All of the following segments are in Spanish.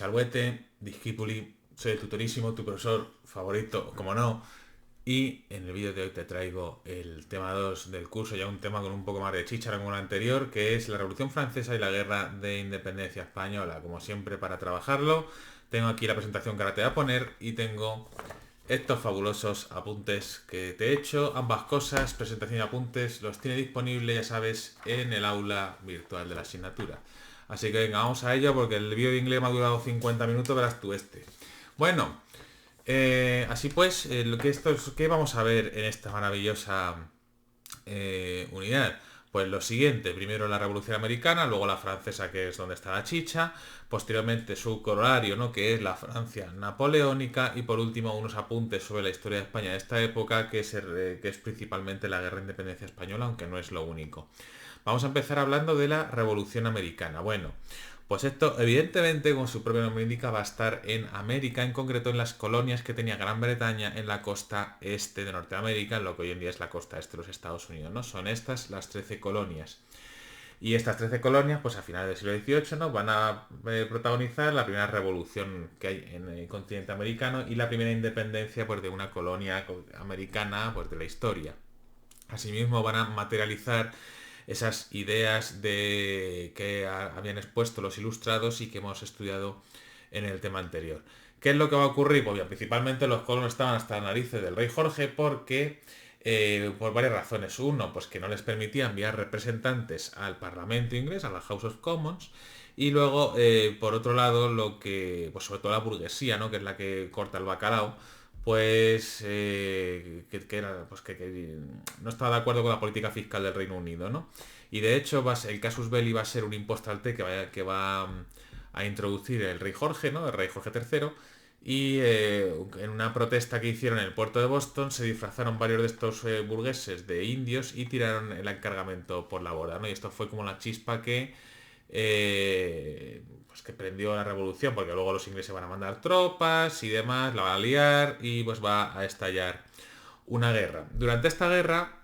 Salhuete, Discipuli, soy el tutorísimo, tu profesor favorito, como no. Y en el vídeo de hoy te traigo el tema 2 del curso, ya un tema con un poco más de chichara como el anterior, que es la Revolución Francesa y la Guerra de Independencia Española. Como siempre, para trabajarlo, tengo aquí la presentación que ahora te voy a poner y tengo estos fabulosos apuntes que te he hecho. Ambas cosas, presentación y apuntes, los tiene disponible, ya sabes, en el aula virtual de la asignatura. Así que venga, vamos a ello porque el vídeo de inglés me ha durado 50 minutos, verás tú este. Bueno, así pues, ¿qué vamos a ver en esta maravillosa unidad? Pues lo siguiente, primero la Revolución Americana, luego la Francesa, que es donde está la chicha, posteriormente su corolario, ¿no? Que es la Francia napoleónica, y por último unos apuntes sobre la historia de España de esta época, que es principalmente la Guerra de Independencia Española, aunque no es lo único. Vamos a empezar hablando de la Revolución Americana. Bueno, pues esto, evidentemente, como su propio nombre indica, va a estar en América, en concreto en las colonias que tenía Gran Bretaña en la costa este de Norteamérica, en lo que hoy en día es la costa este de los Estados Unidos, ¿no? Son estas las 13 colonias. Y estas 13 colonias, pues a finales del siglo XVIII, ¿no? Van a protagonizar la primera revolución que hay en el continente americano y la primera independencia, pues, de una colonia americana, pues, de la historia. Asimismo, van a materializar esas ideas habían expuesto los ilustrados y que hemos estudiado en el tema anterior. ¿Qué es lo que va a ocurrir? Pues bien, principalmente los colonos estaban hasta las narices del rey Jorge porque, por varias razones. Uno, pues que no les permitía enviar representantes al Parlamento inglés, a la House of Commons. Y luego, por otro lado, pues sobre todo la burguesía, ¿no? Que es la que corta el bacalao, pues que no estaba de acuerdo con la política fiscal del Reino Unido, ¿no? Y de hecho el casus belli va a ser un imposto al té que va a introducir el rey Jorge, ¿no? El rey Jorge III. Y en una protesta que hicieron en el puerto de Boston se disfrazaron varios de estos burgueses de indios y tiraron el encargamento por la borda, ¿no? Y esto fue como la chispa pues que prendió la revolución, porque luego los ingleses van a mandar tropas y demás, la van a liar y pues va a estallar una guerra. Durante esta guerra,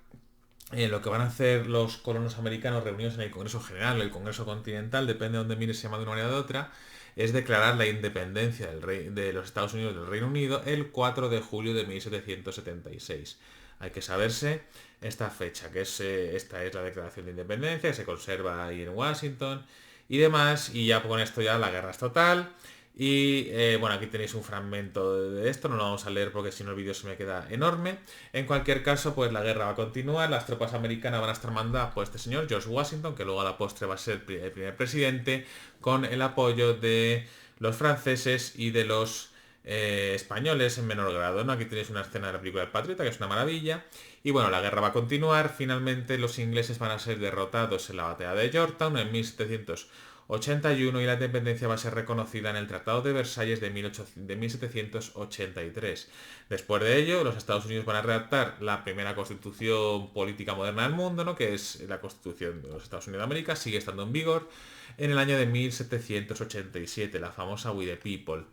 lo que van a hacer los colonos americanos reunidos en el Congreso General o el Congreso Continental, depende de donde mires, se llama de una manera o de otra, es declarar la independencia de los Estados Unidos del Reino Unido el 4 de julio de 1776. Hay que saberse esta fecha, esta es la declaración de independencia, que se conserva ahí en Washington y demás, y ya con esto ya la guerra es total. Y bueno, aquí tenéis un fragmento de esto, no lo vamos a leer porque si no el vídeo se me queda enorme. En cualquier caso, pues la guerra va a continuar, las tropas americanas van a estar mandadas por este señor, George Washington, que luego a la postre va a ser el primer presidente, con el apoyo de los franceses y de los españoles en menor grado, ¿no? Aquí tenéis una escena de la película El Patriota, que es una maravilla. Y bueno, la guerra va a continuar, finalmente los ingleses van a ser derrotados en la batalla de Yorktown en 1781 y la independencia va a ser reconocida en el Tratado de Versalles de 1783. Después de ello, los Estados Unidos van a redactar la primera constitución política moderna del mundo, ¿no? Que es la Constitución de los Estados Unidos de América, sigue estando en vigor en el año de 1787, la famosa We the People.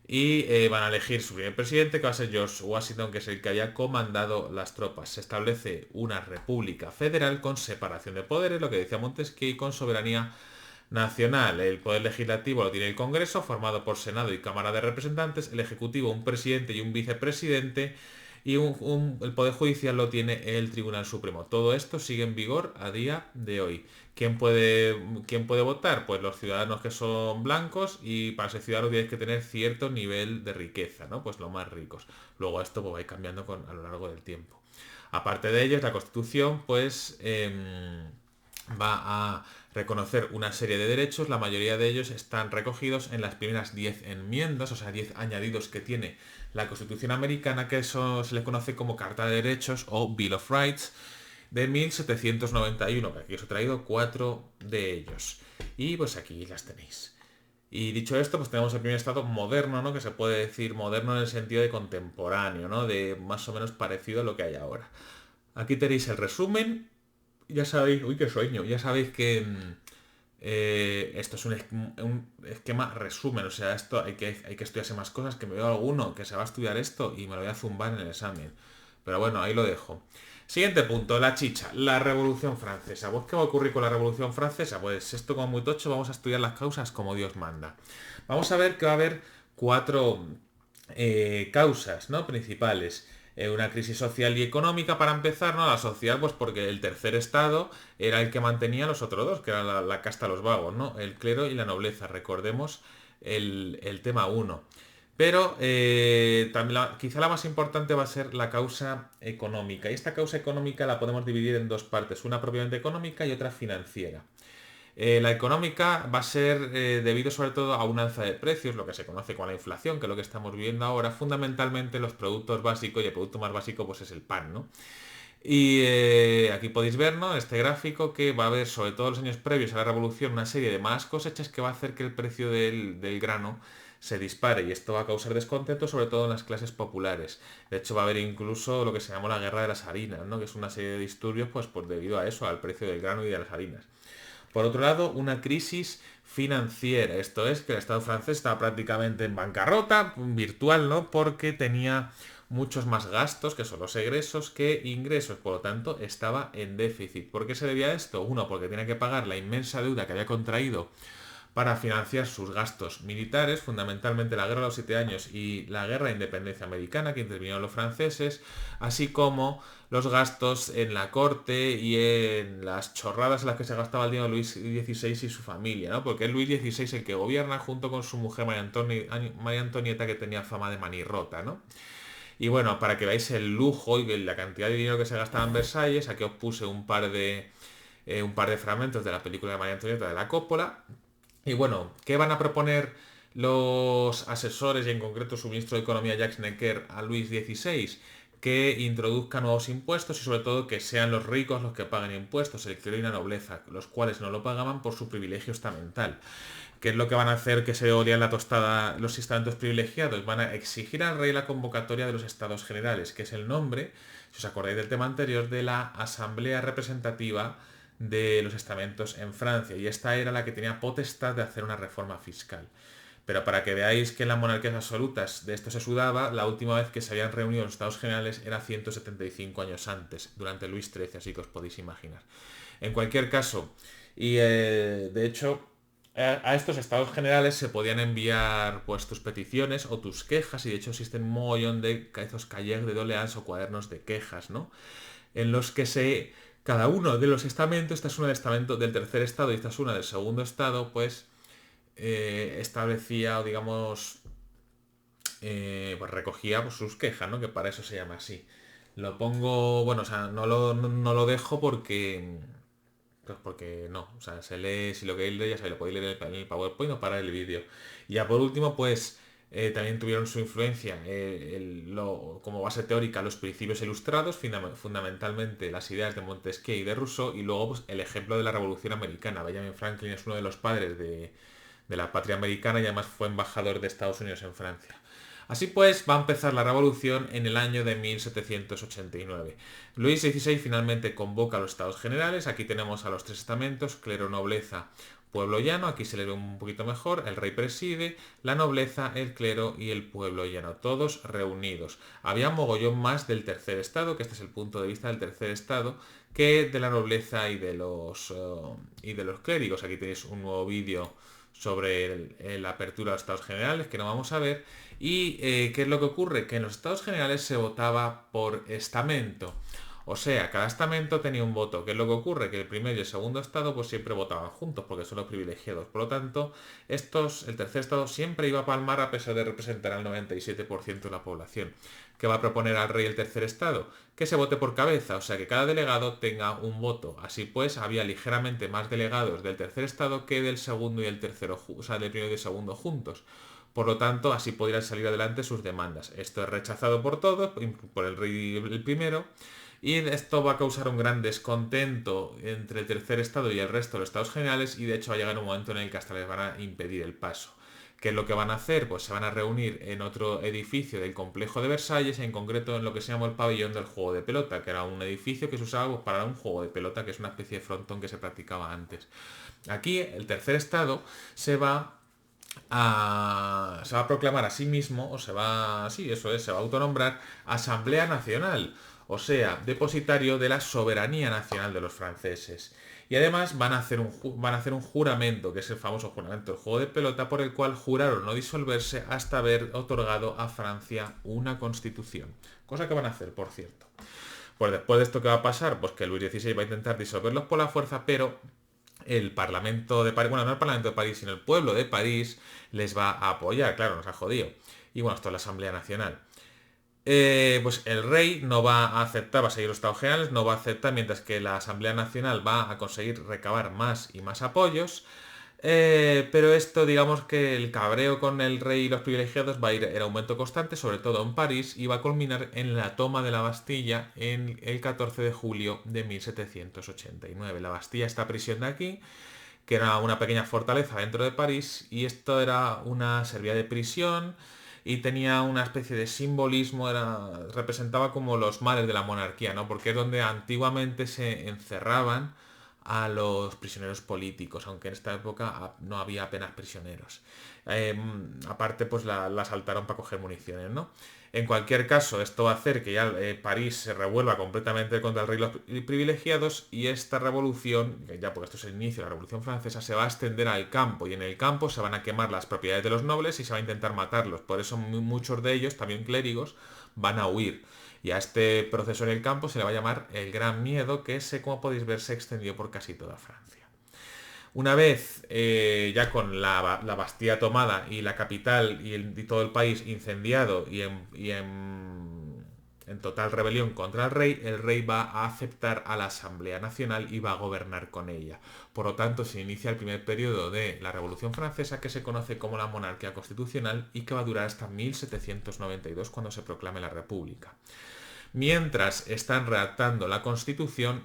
Y van a elegir su primer presidente, que va a ser George Washington, que es el que había comandado las tropas. Se establece una república federal con separación de poderes, lo que decía Montesquieu, y con soberanía nacional. El poder legislativo lo tiene el Congreso, formado por Senado y Cámara de Representantes, el Ejecutivo, un presidente y un vicepresidente, y el Poder Judicial lo tiene el Tribunal Supremo. Todo esto sigue en vigor a día de hoy. ¿Quién puede votar? Pues los ciudadanos que son blancos, y para ser ciudadano tienes que tener cierto nivel de riqueza, ¿no? Pues los más ricos. Luego esto pues va a ir cambiando a lo largo del tiempo. Aparte de ello, la Constitución pues va a reconocer una serie de derechos, la mayoría de ellos están recogidos en las primeras 10 enmiendas, o sea, 10 añadidos que tiene la Constitución americana, que eso se le conoce como Carta de Derechos o Bill of Rights de 1791, que aquí os he traído 4 de ellos. Y pues aquí las tenéis. Y dicho esto, pues tenemos el primer estado moderno, ¿no? Que se puede decir moderno en el sentido de contemporáneo, ¿no? De más o menos parecido a lo que hay ahora. Aquí tenéis el resumen. Ya sabéis, uy, qué sueño, ya sabéis que esto es un esquema resumen, o sea, esto hay que estudiarse más cosas, que me veo alguno que se va a estudiar esto y me lo voy a zumbar en el examen. Pero bueno, ahí lo dejo. Siguiente punto, la chicha, la Revolución Francesa. Pues, ¿qué va a ocurrir con la Revolución Francesa? Pues esto como muy tocho, vamos a estudiar las causas como Dios manda. Vamos a ver que va a haber cuatro causas, ¿no? Principales. Una crisis social y económica para empezar, ¿no? La social, pues porque el tercer estado era el que mantenía a los otros dos, que era la casta de los vagos, ¿no? El clero y la nobleza. Recordemos el tema uno. Pero también quizá la más importante va a ser la causa económica. Y esta causa económica la podemos dividir en dos partes, una propiamente económica y otra financiera. La económica va a ser debido sobre todo a un alza de precios, lo que se conoce como la inflación, que es lo que estamos viviendo ahora, fundamentalmente los productos básicos, y el producto más básico pues es el pan, ¿no? Y aquí podéis ver, ¿no? Este gráfico que va a haber, sobre todo los años previos a la revolución, una serie de malas cosechas que va a hacer que el precio del grano se dispare y esto va a causar descontento sobre todo en las clases populares. De hecho va a haber incluso lo que se llamó la guerra de las harinas, ¿no? Que es una serie de disturbios pues debido a eso, al precio del grano y de las harinas. Por otro lado, una crisis financiera. Esto es que el Estado francés estaba prácticamente en bancarrota, virtual, ¿no? Porque tenía muchos más gastos, que son los egresos, que ingresos. Por lo tanto, estaba en déficit. ¿Por qué se debía a esto? Uno, porque tenía que pagar la inmensa deuda que había contraído para financiar sus gastos militares, fundamentalmente la Guerra de los Siete Años y la Guerra de Independencia Americana, que intervinieron los franceses, así como los gastos en la corte y en las chorradas en las que se gastaba el dinero Luis XVI y su familia, ¿no? Porque es Luis XVI el que gobierna junto con su mujer María Antonieta, que tenía fama de manirrota, ¿no? Y bueno, para que veáis el lujo y la cantidad de dinero que se gastaba en Versalles, aquí os puse un par de fragmentos de la película de María Antonieta de la Coppola. Y bueno, ¿qué van a proponer los asesores y en concreto su ministro de Economía Jacques Necker a Luis XVI? Que introduzca nuevos impuestos y sobre todo que sean los ricos los que paguen impuestos, el clero y la nobleza, los cuales no lo pagaban por su privilegio estamental. ¿Qué es lo que van a hacer que se orían la tostada los estamentos privilegiados? Van a exigir al rey la convocatoria de los estados generales, que es el nombre, si os acordáis del tema anterior, de la Asamblea Representativa de los estamentos en Francia. Y esta era la que tenía potestad de hacer una reforma fiscal. Pero para que veáis que en las monarquías absolutas de esto se sudaba, la última vez que se habían reunido los estados generales era 175 años antes, durante Luis XIII, así que os podéis imaginar. En cualquier caso, y de hecho, a estos estados generales se podían enviar pues tus peticiones o tus quejas, y de hecho existen un mogollón de esos cahiers de doléances o cuadernos de quejas, ¿no? En los que cada uno de los estamentos, esta es una del estamento del tercer estado y esta es una del segundo estado, pues establecía o digamos pues recogía pues, sus quejas, ¿no? Que para eso se llama así. Lo pongo, bueno, o sea, no lo dejo porque pues porque no, o sea, se lee, si lo queréis leer ya sabéis, lo podéis leer en el PowerPoint o para el vídeo. Y ya por último, pues también tuvieron su influencia como base teórica los principios ilustrados, fundamentalmente las ideas de Montesquieu y de Rousseau, y luego pues, el ejemplo de la Revolución Americana. Benjamin Franklin es uno de los padres de la patria americana y además fue embajador de Estados Unidos en Francia. Así pues, va a empezar la revolución en el año de 1789. Luis XVI finalmente convoca a los Estados Generales. Aquí tenemos a los tres estamentos, clero, nobleza, pueblo llano. Aquí se le ve un poquito mejor. El rey preside, la nobleza, el clero y el pueblo llano, todos reunidos. Había un mogollón más del tercer estado, que este es el punto de vista del tercer estado, que de la nobleza y de los clérigos. Aquí tenéis un nuevo vídeo sobre la apertura de los estados generales, que no vamos a ver. ¿Y qué es lo que ocurre? Que en los estados generales se votaba por estamento. O sea, cada estamento tenía un voto. ¿Qué es lo que ocurre? Que el primer y el segundo estado pues siempre votaban juntos porque son los privilegiados. Por lo tanto, el tercer estado siempre iba a palmar a pesar de representar al 97% de la población. ¿Qué va a proponer al rey el tercer estado? Que se vote por cabeza, o sea que cada delegado tenga un voto. Así pues, había ligeramente más delegados del tercer estado que del segundo y el tercero, o sea, del primero y el segundo juntos. Por lo tanto, así podrían salir adelante sus demandas. Esto es rechazado por todos, por el rey el primero, y esto va a causar un gran descontento entre el tercer estado y el resto de los estados generales, y de hecho va a llegar un momento en el que hasta les van a impedir el paso. ¿Qué es lo que van a hacer? Pues se van a reunir en otro edificio del complejo de Versalles, en concreto en lo que se llama el pabellón del juego de pelota, que era un edificio que se usaba pues, para un juego de pelota, que es una especie de frontón que se practicaba antes. Aquí el tercer estado se va a proclamar a sí mismo, o se va a autonombrar Asamblea Nacional. o sea, depositario de la soberanía nacional de los franceses. Y además van a hacer un juramento, que es el famoso juramento del juego de pelota, por el cual juraron no disolverse hasta haber otorgado a Francia una constitución. Cosa que van a hacer, por cierto. Pues después de esto, ¿qué va a pasar? Pues que Luis XVI va a intentar disolverlos por la fuerza, pero el Parlamento de París, bueno, no el Parlamento de París, sino el pueblo de París les va a apoyar, claro, nos ha jodido. Y bueno, esto es la Asamblea Nacional. Pues el rey no va a aceptar, va a seguir los estados generales, no va a aceptar, mientras que la Asamblea Nacional va a conseguir recabar más y más apoyos. Pero esto, digamos que el cabreo con el rey y los privilegiados va a ir en aumento constante, sobre todo en París, y va a culminar en la toma de la Bastilla en el 14 de julio de 1789. La Bastilla, esta prisión de aquí, que era una pequeña fortaleza dentro de París, y esto servía de prisión y tenía una especie de simbolismo, representaba como los males de la monarquía, ¿no? Porque es donde antiguamente se encerraban a los prisioneros políticos, aunque en esta época no había apenas prisioneros. Aparte, pues la asaltaron para coger municiones, ¿no? En cualquier caso, esto va a hacer que ya París se revuelva completamente contra el rey y los privilegiados, y esta revolución, ya porque esto es el inicio de la Revolución Francesa, se va a extender al campo, y en el campo se van a quemar las propiedades de los nobles y se va a intentar matarlos. Por eso muchos de ellos, también clérigos, van a huir. Y a este proceso en el campo se le va a llamar el Gran Miedo, que como podéis ver se extendió por casi toda Francia. Una vez ya con la Bastilla tomada y la capital y todo el país incendiado y en total rebelión contra el rey va a aceptar a la Asamblea Nacional y va a gobernar con ella. Por lo tanto, se inicia el primer periodo de la Revolución Francesa, que se conoce como la monarquía constitucional y que va a durar hasta 1792, cuando se proclame la República. Mientras están redactando la Constitución,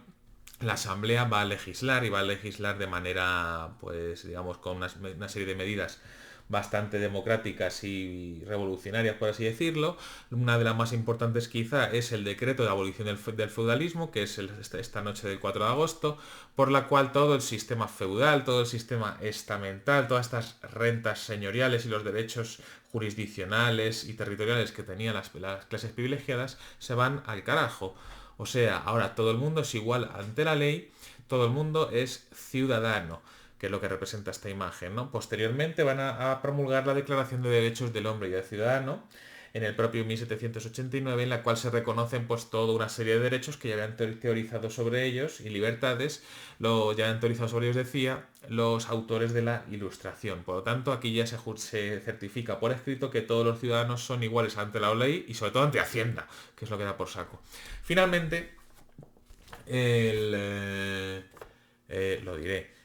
la Asamblea va a legislar, y va a legislar de manera, pues digamos, con una serie de medidas bastante democráticas y revolucionarias, por así decirlo. Una de las más importantes quizá es el decreto de abolición del feudalismo, que es esta noche del 4 de agosto, por la cual todo el sistema feudal, todo el sistema estamental, todas estas rentas señoriales y los derechos jurisdiccionales y territoriales que tenían las clases privilegiadas se van al carajo. O sea, ahora todo el mundo es igual ante la ley, todo el mundo es ciudadano, que es lo que representa esta imagen, ¿no? Posteriormente van a promulgar la Declaración de Derechos del Hombre y del Ciudadano en el propio 1789, en la cual se reconocen pues toda una serie de derechos que ya habían teorizado sobre ellos, y libertades, ya habían teorizado sobre ellos, decía, los autores de la Ilustración. Por lo tanto, aquí ya se certifica por escrito que todos los ciudadanos son iguales ante la ley y sobre todo ante Hacienda, que es lo que da por saco. Finalmente, lo diré,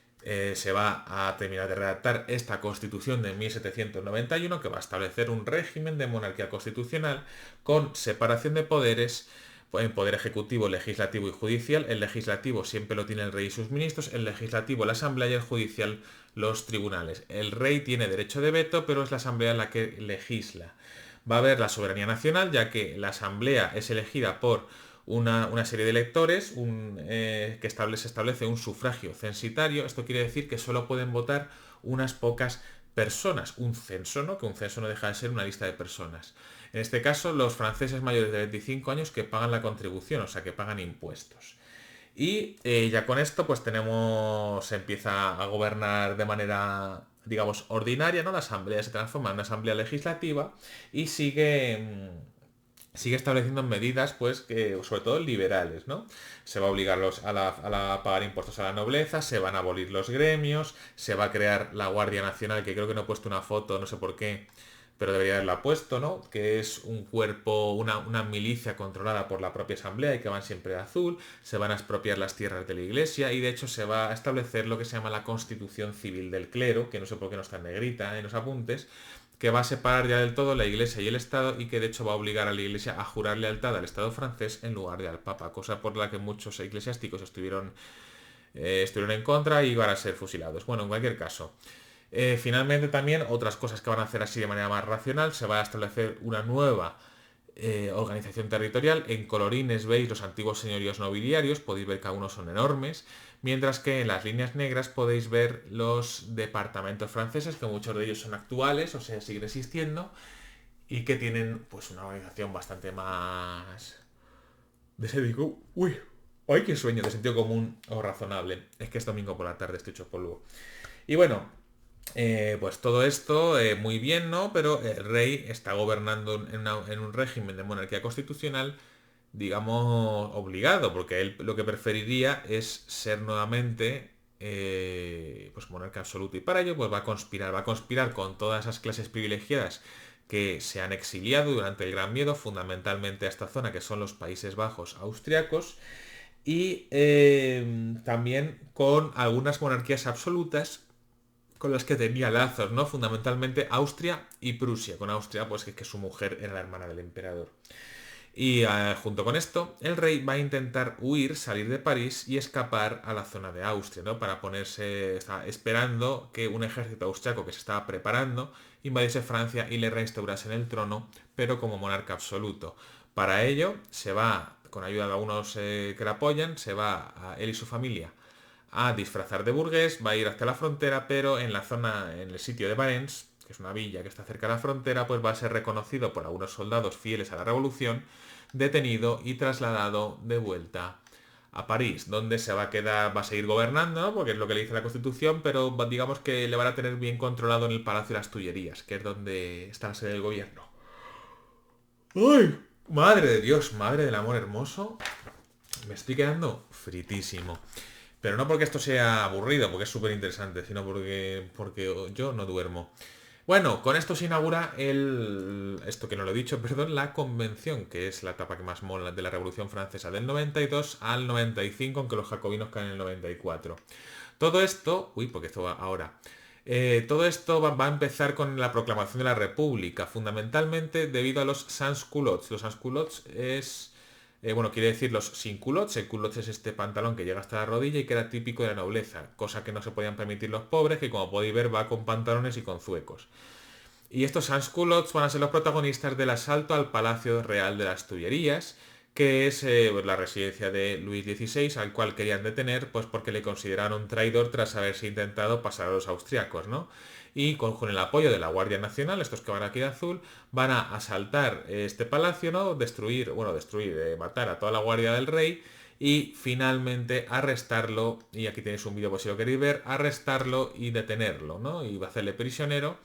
se va a terminar de redactar esta Constitución de 1791, que va a establecer un régimen de monarquía constitucional con separación de poderes en poder ejecutivo, legislativo y judicial. El legislativo siempre lo tiene el rey y sus ministros, el legislativo la asamblea y el judicial los tribunales. El rey tiene derecho de veto, pero es la asamblea la que legisla. Va a haber la soberanía nacional, ya que la asamblea es elegida por una serie de electores, que se establece un sufragio censitario. Esto quiere decir que solo pueden votar unas pocas personas. Un censo, ¿no? Que un censo no deja de ser una lista de personas. En este caso, los franceses mayores de 25 años que pagan la contribución, o sea, que pagan impuestos. Y ya con esto, pues se empieza a gobernar de manera, digamos, ordinaria, ¿no? La asamblea se transforma en una asamblea legislativa y sigue estableciendo medidas, pues, que sobre todo liberales, ¿no? Se va a obligar a pagar impuestos a la nobleza, se van a abolir los gremios, se va a crear la Guardia Nacional, que creo que no he puesto una foto, no sé por qué, pero debería haberla puesto, ¿no? Que es un cuerpo, una milicia controlada por la propia asamblea y que van siempre de azul. Se van a expropiar las tierras de la iglesia y de hecho se va a establecer lo que se llama la Constitución Civil del Clero, que no sé por qué no está en negrita en los apuntes, que va a separar ya del todo la Iglesia y el Estado, y que de hecho va a obligar a la Iglesia a jurar lealtad al Estado francés en lugar de al Papa, cosa por la que muchos eclesiásticos estuvieron en contra y van a ser fusilados. Bueno, en cualquier caso, finalmente también otras cosas que van a hacer así de manera más racional: se va a establecer una nueva organización territorial. En colorines veis los antiguos señoríos nobiliarios, podéis ver que algunos son enormes, mientras que en las líneas negras podéis ver los departamentos franceses, que muchos de ellos son actuales, o sea, siguen existiendo, y que tienen pues una organización bastante más De ese digo, uy, ¡ay, qué sueño! De sentido común o razonable. Es que es domingo por la tarde, estoy hecho polvo. Y bueno, pues todo esto muy bien, ¿no? Pero el rey está gobernando en un régimen de monarquía constitucional, digamos, obligado, porque él lo que preferiría es ser nuevamente pues monarca absoluto. Y para ello pues va a conspirar con todas esas clases privilegiadas que se han exiliado durante el Gran Miedo, fundamentalmente a esta zona que son los Países Bajos austriacos, y también con algunas monarquías absolutas con las que tenía lazos, ¿no? Fundamentalmente Austria y Prusia. Con Austria, pues que su mujer era la hermana del emperador. Y junto con esto, el rey va a intentar huir, salir de París y escapar a la zona de Austria, ¿no? Para ponerse, está esperando que un ejército austriaco que se estaba preparando invadiese Francia y le reinstaurase en el trono, pero como monarca absoluto. Para ello, se va, con ayuda de algunos que le apoyan, se va a él y su familia a disfrazar de burgués, va a ir hasta la frontera, pero en la zona, en el sitio de Valence, que es una villa que está cerca de la frontera, pues va a ser reconocido por algunos soldados fieles a la revolución, detenido y trasladado de vuelta a París, donde se va a quedar, va a seguir gobernando, ¿no? Porque es lo que le dice la Constitución, pero digamos que le van a tener bien controlado en el Palacio de las Tullerías, que es donde está la sede del gobierno. ¡Ay! Madre de Dios, madre del amor hermoso. Me estoy quedando fritísimo. Pero no porque esto sea aburrido, porque es súper interesante, sino porque yo no duermo. Bueno, con esto se inaugura esto que no lo he dicho, perdón, la convención, que es la etapa que más mola de la Revolución Francesa del 92 al 95, aunque los jacobinos caen en el 94. Todo esto, uy, porque esto va ahora. Todo esto va a empezar con la proclamación de la República, fundamentalmente debido a los sans-culottes. Los sans-culottes es, bueno, quiere decir los sin culottes. El culotte es este pantalón que llega hasta la rodilla y que era típico de la nobleza, cosa que no se podían permitir los pobres, que como podéis ver va con pantalones y con zuecos. Y estos sans-culottes van a ser los protagonistas del asalto al Palacio Real de las Tullerías, que es pues, la residencia de Luis XVI, al cual querían detener, pues porque le consideraron un traidor tras haberse intentado pasar a los austriacos, ¿no? Y con el apoyo de la Guardia Nacional, estos que van aquí de azul, van a asaltar este palacio, ¿no? Matar a toda la guardia del rey y finalmente arrestarlo, y aquí tenéis un vídeo por si lo queréis ver, arrestarlo y detenerlo, ¿no? Y va a hacerle prisionero.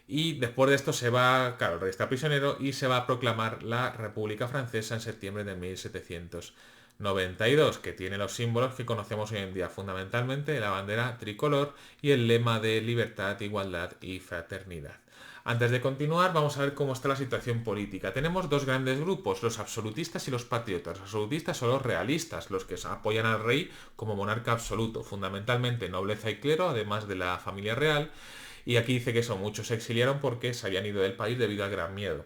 Y después de esto se va, claro, el rey está prisionero y se va a proclamar la República Francesa en septiembre de 1792, que tiene los símbolos que conocemos hoy en día, fundamentalmente la bandera tricolor y el lema de libertad, igualdad y fraternidad. Antes de continuar, vamos a ver cómo está la situación política. Tenemos dos grandes grupos, los absolutistas y los patriotas. Los absolutistas son los realistas, los que apoyan al rey como monarca absoluto, fundamentalmente nobleza y clero, además de la familia real. Y aquí dice que eso, muchos se exiliaron porque se habían ido del país debido al gran miedo.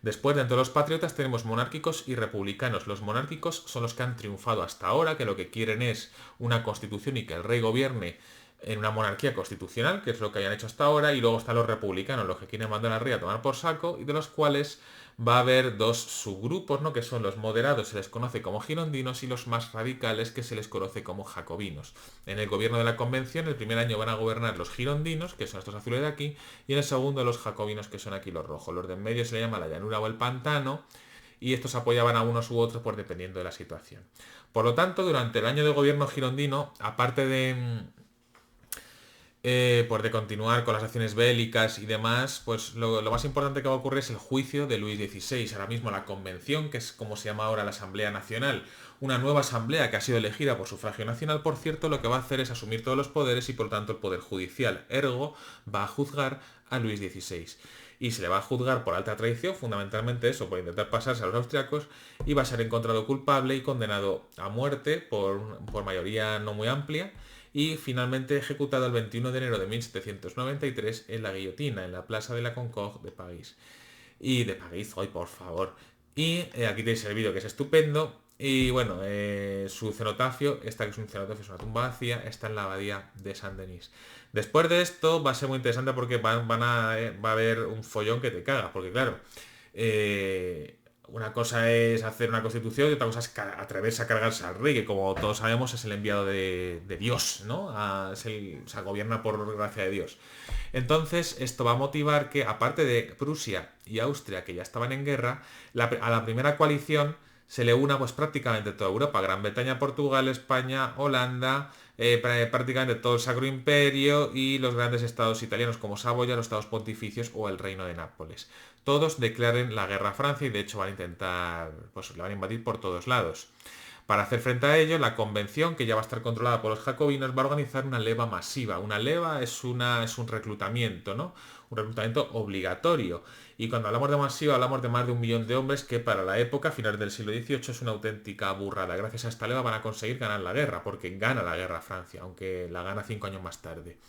Después, dentro de los patriotas tenemos monárquicos y republicanos. Los monárquicos son los que han triunfado hasta ahora, que lo que quieren es una constitución y que el rey gobierne en una monarquía constitucional, que es lo que hayan hecho hasta ahora, y luego están los republicanos, los que quieren mandar al rey a tomar por saco, y de los cuales va a haber dos subgrupos, ¿no? Que son los moderados, se les conoce como girondinos, y los más radicales, que se les conoce como jacobinos. En el gobierno de la convención, el primer año van a gobernar los girondinos, que son estos azules de aquí, y en el segundo los jacobinos, que son aquí los rojos. Los de en medio se le llama la llanura o el pantano, y estos apoyaban a unos u otros por dependiendo de la situación. Por lo tanto, durante el año de gobierno girondino, aparte de continuar con las acciones bélicas y demás, pues lo más importante que va a ocurrir es el juicio de Luis XVI. Ahora mismo la convención, que es como se llama ahora la Asamblea Nacional, una nueva asamblea que ha sido elegida por sufragio nacional, por cierto, lo que va a hacer es asumir todos los poderes y por tanto el poder judicial. Ergo, va a juzgar a Luis XVI. Y se le va a juzgar por alta traición, fundamentalmente eso, por intentar pasarse a los austriacos, y va a ser encontrado culpable y condenado a muerte por mayoría no muy amplia, y finalmente ejecutado el 21 de enero de 1793 en la guillotina, en la Plaza de la Concorde de París. Y de París, hoy por favor. Y aquí tenéis el vídeo, que es estupendo. Y bueno, su cenotafio, esta que es un cenotafio, es una tumba vacía, está en la abadía de Saint-Denis. Después de esto va a ser muy interesante porque va a haber un follón que te caga, porque claro, una cosa es hacer una constitución y otra cosa es atreverse a cargarse al rey, que como todos sabemos es el enviado de Dios, ¿no? O sea, gobierna por gracia de Dios. Entonces, esto va a motivar que, aparte de Prusia y Austria, que ya estaban en guerra, a la primera coalición se le una pues prácticamente toda Europa, Gran Bretaña, Portugal, España, Holanda, prácticamente todo el Sacro Imperio y los grandes estados italianos como Saboya, los estados pontificios o el Reino de Nápoles. Todos declaren la guerra a Francia y de hecho van a intentar, pues le van a invadir por todos lados. Para hacer frente a ello, la convención, que ya va a estar controlada por los jacobinos, va a organizar una leva masiva. Una leva es un reclutamiento, ¿no? Un reclutamiento obligatorio. Y cuando hablamos de masiva, hablamos de más de 1 millón de hombres, que para la época, a finales del siglo XVIII, es una auténtica burrada. Gracias a esta leva van a conseguir ganar la guerra, porque gana la guerra Francia, aunque la gana 5 años más tarde.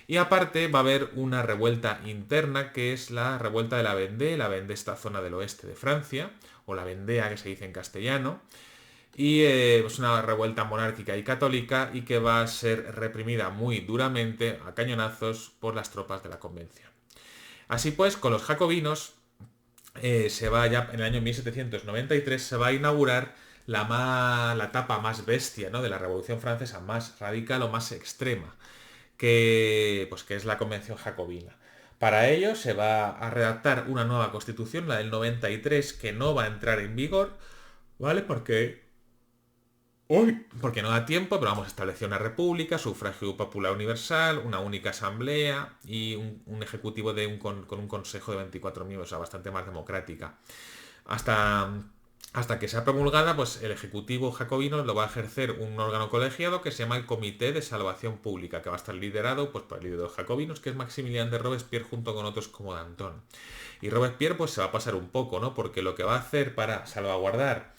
Y aparte va a haber una revuelta interna, que es la revuelta de la Vendée. La Vendée, esta zona del oeste de Francia, o la Vendea, que se dice en castellano. Y es una revuelta monárquica y católica y que va a ser reprimida muy duramente a cañonazos por las tropas de la convención. Así pues, con los jacobinos se va ya en el año 1793 se va a inaugurar la etapa más bestia, ¿no?, de la Revolución Francesa, más radical o más extrema, que es la Convención Jacobina. Para ello se va a redactar una nueva constitución, la del 93, que no va a entrar en vigor, ¿vale? Porque no da tiempo, pero vamos a establecer una república, sufragio popular universal, una única asamblea y un ejecutivo con un consejo de 24 miembros, o sea, bastante más democrática. Hasta, hasta que sea promulgada, pues el ejecutivo jacobino lo va a ejercer un órgano colegiado que se llama el Comité de Salvación Pública, que va a estar liderado pues, por el líder de los jacobinos, que es Maximilien de Robespierre, junto con otros como Danton. Y Robespierre pues se va a pasar un poco, ¿no? Porque lo que va a hacer para salvaguardar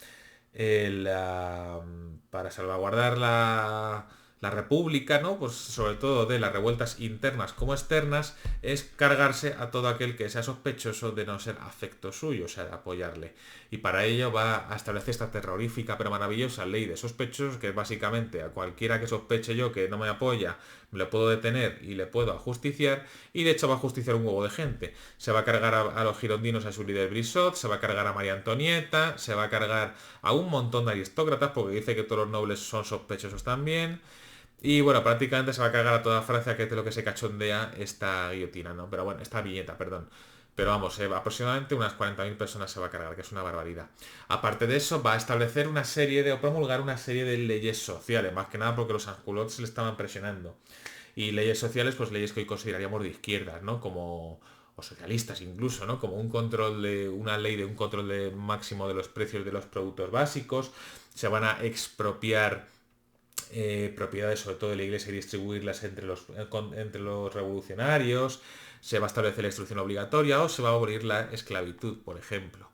la república, ¿no? Pues sobre todo de las revueltas internas como externas, es cargarse a todo aquel que sea sospechoso de no ser afecto suyo, o sea, de apoyarle. Y para ello va a establecer esta terrorífica pero maravillosa ley de sospechosos, que es básicamente a cualquiera que sospeche yo que no me apoya, me lo puedo detener y le puedo ajusticiar, y de hecho va a justiciar un huevo de gente. Se va a cargar a los girondinos, a su líder Brissot, se va a cargar a María Antonieta, se va a cargar a un montón de aristócratas, porque dice que todos los nobles son sospechosos también. Y bueno, prácticamente se va a cargar a toda Francia, que es de lo que se cachondea esta guillotina, ¿no? Pero bueno, esta viñeta, perdón. Pero vamos, aproximadamente unas 40.000 personas se va a cargar, que es una barbaridad. Aparte de eso, va a establecer o promulgar una serie de leyes sociales, más que nada porque los sans-culottes se le estaban presionando. Y leyes sociales, pues leyes que hoy consideraríamos de izquierdas, ¿no? O socialistas incluso, ¿no? Como una ley de un control de máximo de los precios de los productos básicos. Se van a expropiar propiedades, sobre todo de la iglesia, y distribuirlas entre los revolucionarios. Se va a establecer la instrucción obligatoria o se va a abolir la esclavitud, por ejemplo.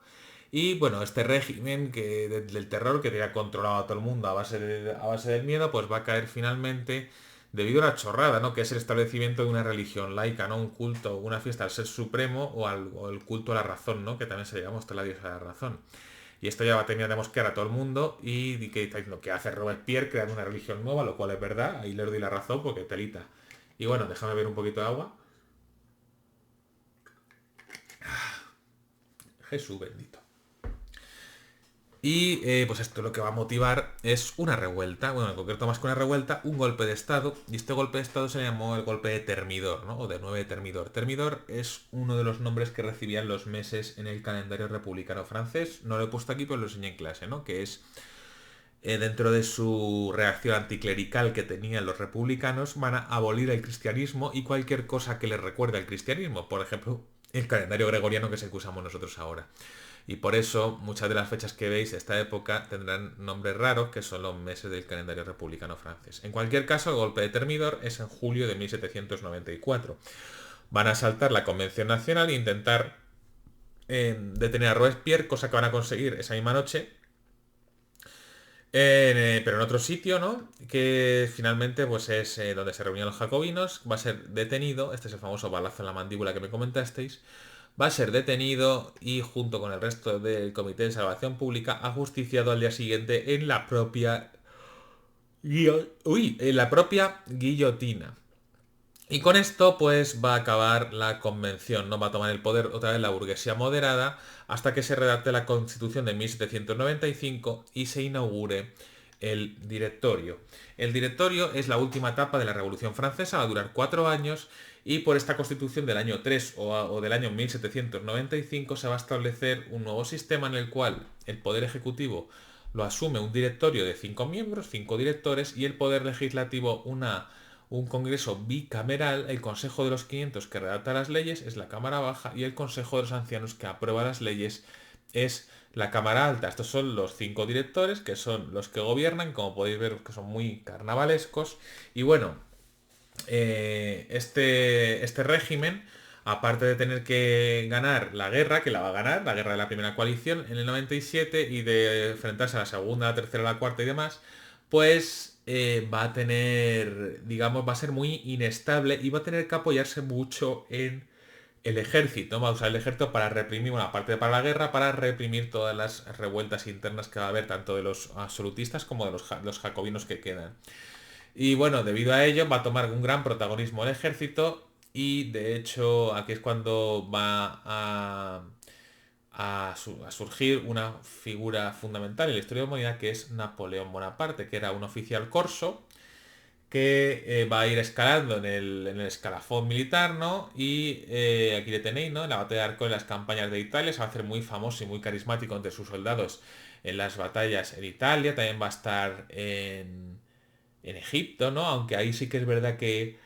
Y bueno, este régimen del terror, que tenía controlado a todo el mundo a base del miedo, pues va a caer finalmente debido a una chorrada, ¿no? Que es el establecimiento de una religión laica, ¿no? Un culto, una fiesta al ser supremo o el culto a la razón, ¿no? Que también se le llama la diosa de la razón. Y esto ya va a terminar de mosquear a todo el mundo y que está diciendo que hace Robespierre creando una religión nueva, lo cual es verdad, ahí le doy la razón porque telita. Y bueno, déjame ver un poquito de agua. Jesús bendito. Y pues esto lo que va a motivar es una revuelta, bueno, en concreto más que una revuelta, un golpe de Estado, y este golpe de Estado se le llamó el golpe de Thermidor, ¿no? O de 9 de Thermidor. Thermidor es uno de los nombres que recibían los meses en el calendario republicano francés, no lo he puesto aquí pero lo enseñé en clase, ¿no? Que es, dentro de su reacción anticlerical que tenían los republicanos, van a abolir el cristianismo y cualquier cosa que les recuerde al cristianismo, por ejemplo, el calendario gregoriano, que es el que usamos nosotros ahora. Y por eso muchas de las fechas que veis de esta época tendrán nombres raros, que son los meses del calendario republicano francés. En cualquier caso, el golpe de Thermidor es en julio de 1794. Van a asaltar la Convención Nacional e intentar detener a Robespierre, cosa que van a conseguir esa misma noche, pero en otro sitio, ¿no? Que finalmente pues es donde se reunían los jacobinos. Va a ser detenido, este es el famoso balazo en la mandíbula que me comentasteis. Va a ser detenido y junto con el resto del Comité de Salvación Pública ajusticiado al día siguiente en la propia guillotina. Y con esto pues va a acabar la convención, no va a tomar el poder otra vez la burguesía moderada hasta que se redacte la Constitución de 1795 y se inaugure el directorio. El directorio es la última etapa de la Revolución Francesa, va a durar 4 años y por esta constitución del año 3 o del año 1795 se va a establecer un nuevo sistema en el cual el poder ejecutivo lo asume un directorio de 5 miembros, 5 directores, y el poder legislativo un congreso bicameral, el Consejo de los 500 que redacta las leyes es la Cámara Baja y el Consejo de los Ancianos que aprueba las leyes es la Cámara Alta. Estos son los 5 directores que son los que gobiernan, como podéis ver que son muy carnavalescos. Y bueno, este régimen, aparte de tener que ganar la guerra, que la va a ganar, la guerra de la primera coalición en el 97 y de enfrentarse a la segunda, la tercera, la cuarta y demás, pues va a tener, digamos, va a ser muy inestable y va a tener que apoyarse mucho en el ejército. Va a usar el ejército para reprimir, bueno, aparte para la guerra, para reprimir todas las revueltas internas que va a haber, tanto de los absolutistas como de los jacobinos que quedan. Y bueno, debido a ello va a tomar un gran protagonismo el ejército y de hecho aquí es cuando va a surgir una figura fundamental en la historia de la humanidad que es Napoleón Bonaparte, que era un oficial corso que va a ir escalando en el escalafón militar, ¿no? Y aquí le tenéis, ¿no? En la batalla de Arco, en las campañas de Italia, se va a hacer muy famoso y muy carismático entre sus soldados en las batallas en Italia, también va a estar en Egipto, ¿no? Aunque ahí sí que es verdad que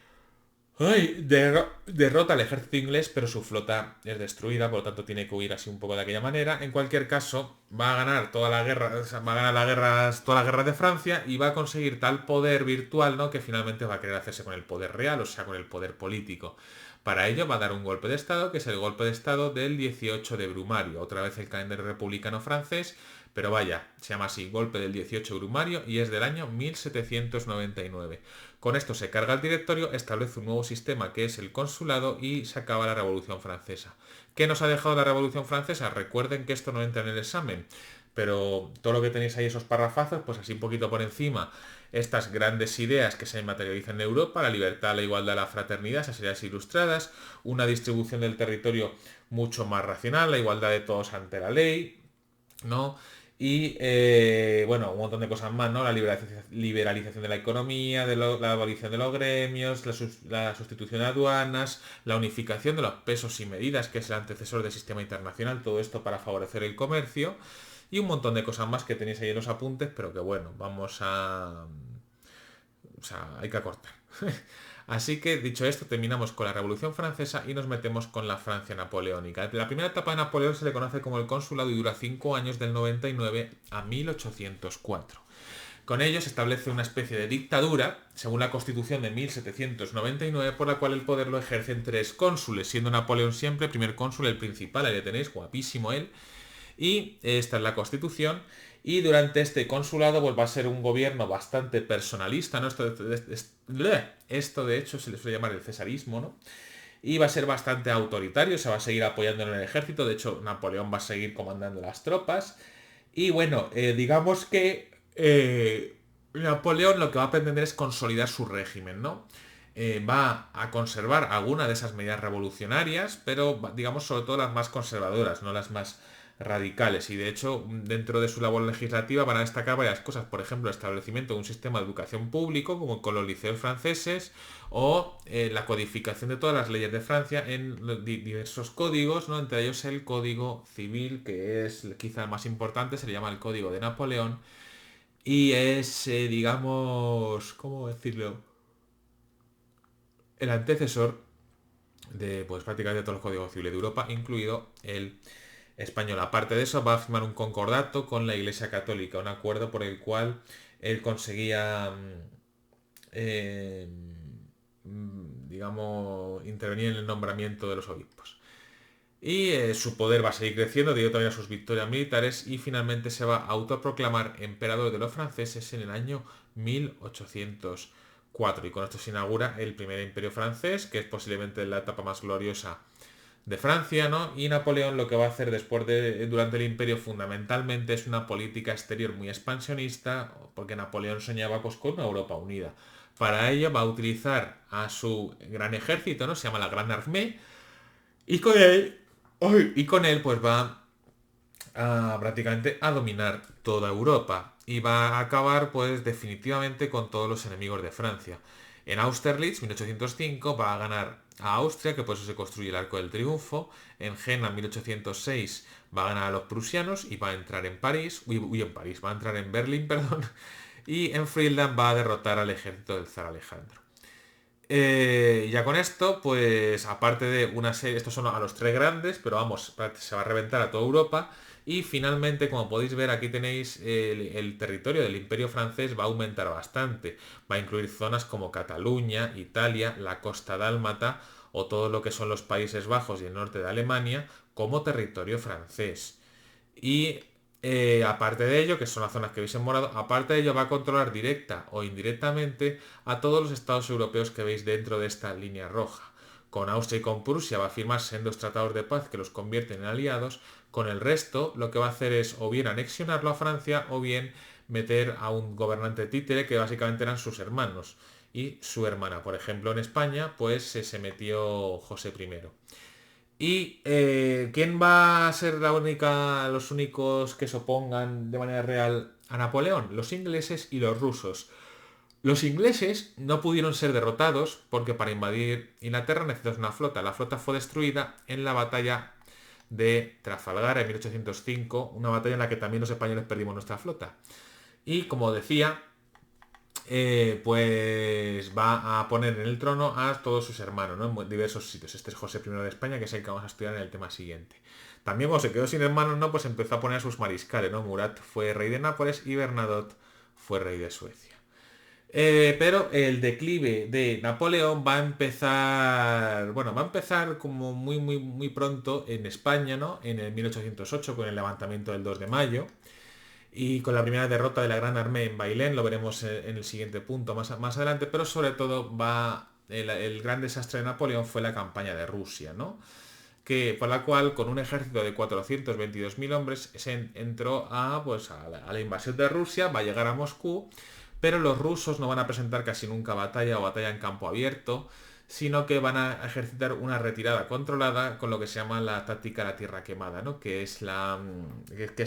derrota al ejército inglés, pero su flota es destruida, por lo tanto tiene que huir así un poco de aquella manera. En cualquier caso, va a ganar toda la guerra, o sea, va a ganar todas las guerras de Francia y va a conseguir tal poder virtual, ¿no? Que finalmente va a querer hacerse con el poder real, o sea, con el poder político. Para ello va a dar un golpe de estado, que es el golpe de estado del 18 de Brumario, otra vez el calendario republicano francés, pero vaya, se llama así, golpe del 18 de Brumario y es del año 1799. Con esto se carga el directorio, establece un nuevo sistema que es el consulado y se acaba la Revolución Francesa. ¿Qué nos ha dejado la Revolución Francesa? Recuerden que esto no entra en el examen, pero todo lo que tenéis ahí, esos parrafazos, pues así un poquito por encima, estas grandes ideas que se materializan en Europa, la libertad, la igualdad, la fraternidad, esas ideas ilustradas, una distribución del territorio mucho más racional, la igualdad de todos ante la ley, ¿no? Y bueno, un montón de cosas más, ¿no? La liberalización de la economía, la abolición de los gremios, la sustitución de aduanas, la unificación de los pesos y medidas, que es el antecesor del sistema internacional, todo esto para favorecer el comercio, y un montón de cosas más que tenéis ahí en los apuntes, pero que bueno, vamos a... O sea, hay que acortar. Así que, dicho esto, terminamos con la Revolución Francesa y nos metemos con la Francia napoleónica. La primera etapa de Napoleón se le conoce como el consulado y dura 5 años, del 99 a 1804. Con ello se establece una especie de dictadura, según la Constitución de 1799, por la cual el poder lo ejercen 3 cónsules, siendo Napoleón siempre primer cónsul, el principal, ahí le tenéis, guapísimo él. Y esta es la Constitución. Y durante este consulado pues, va a ser un gobierno bastante personalista, ¿no? Esto de hecho se le suele llamar el cesarismo, ¿no? Y va a ser bastante autoritario, se va a seguir apoyando en el ejército, de hecho Napoleón va a seguir comandando las tropas. Y bueno, digamos que Napoleón lo que va a pretender es consolidar su régimen, ¿no? Va a conservar alguna de esas medidas revolucionarias, pero digamos sobre todo las más conservadoras, no las más radicales. Y de hecho, dentro de su labor legislativa van a destacar varias cosas. Por ejemplo, el establecimiento de un sistema de educación público, como con los liceos franceses, o la codificación de todas las leyes de Francia en diversos códigos, ¿no? Entre ellos el Código Civil, que es quizá el más importante, se le llama el Código de Napoleón, y es, digamos, ¿cómo decirlo? El antecesor de pues prácticamente todos los códigos civiles de Europa, incluido el español. Aparte de eso, va a firmar un concordato con la Iglesia Católica, un acuerdo por el cual él conseguía, digamos, intervenir en el nombramiento de los obispos. Y su poder va a seguir creciendo debido también a sus victorias militares y finalmente se va a autoproclamar emperador de los franceses en el año 1804. Y con esto se inaugura el primer imperio francés, que es posiblemente la etapa más gloriosa de Francia, ¿no? Y Napoleón lo que va a hacer durante el imperio fundamentalmente es una política exterior muy expansionista, porque Napoleón soñaba pues, con una Europa unida. Para ello va a utilizar a su gran ejército, ¿no? Se llama la Grande Armée, y con él pues va a prácticamente a dominar toda Europa y va a acabar pues definitivamente con todos los enemigos de Francia. En Austerlitz, 1805, va a ganar a Austria, que por eso se construye el Arco del Triunfo. En Jena, en 1806, va a ganar a los prusianos y va a entrar en París, va a entrar en Berlín, perdón, y en Friedland va a derrotar al ejército del zar Alejandro. Ya con esto, pues aparte de una serie, estos son a los tres grandes, pero vamos, se va a reventar a toda Europa. Y finalmente, como podéis ver, aquí tenéis el territorio del Imperio francés va a aumentar bastante. Va a incluir zonas como Cataluña, Italia, la costa dálmata o todo lo que son los Países Bajos y el norte de Alemania como territorio francés. Y aparte de ello, que son las zonas que veis en morado, aparte de ello va a controlar directa o indirectamente a todos los estados europeos que veis dentro de esta línea roja. Con Austria y con Prusia va a firmar sendos tratados de paz que los convierten en aliados. Con el resto lo que va a hacer es o bien anexionarlo a Francia o bien meter a un gobernante títere que básicamente eran sus hermanos y su hermana. Por ejemplo, en España pues se metió José I. ¿Y quién va a ser los únicos que se opongan de manera real a Napoleón? Los ingleses y los rusos. Los ingleses no pudieron ser derrotados porque para invadir Inglaterra necesitas una flota. La flota fue destruida en la batalla de Trafalgar en 1805, una batalla en la que también los españoles perdimos nuestra flota. Y como decía, pues va a poner en el trono a todos sus hermanos, ¿no? En diversos sitios. Este es José I de España, que es el que vamos a estudiar en el tema siguiente. También cuando se quedó sin hermanos, ¿no? Pues empezó a poner a sus mariscales, ¿no? Murat fue rey de Nápoles y Bernadotte fue rey de Suecia. Pero el declive de Napoleón va a empezar, bueno, va a empezar como muy pronto en España, ¿no? En el 1808 con el levantamiento del 2 de mayo. Y con la primera derrota de la Gran Armée en Bailén, lo veremos en el siguiente punto más adelante, pero sobre todo el gran desastre de Napoleón fue la campaña de Rusia, ¿no? Por la cual con un ejército de 422.000 hombres se entró a la invasión de Rusia, va a llegar a Moscú, pero los rusos no van a presentar casi nunca batalla o batalla en campo abierto, sino que van a ejercitar una retirada controlada con lo que se llama la táctica de la tierra quemada, ¿no? Que es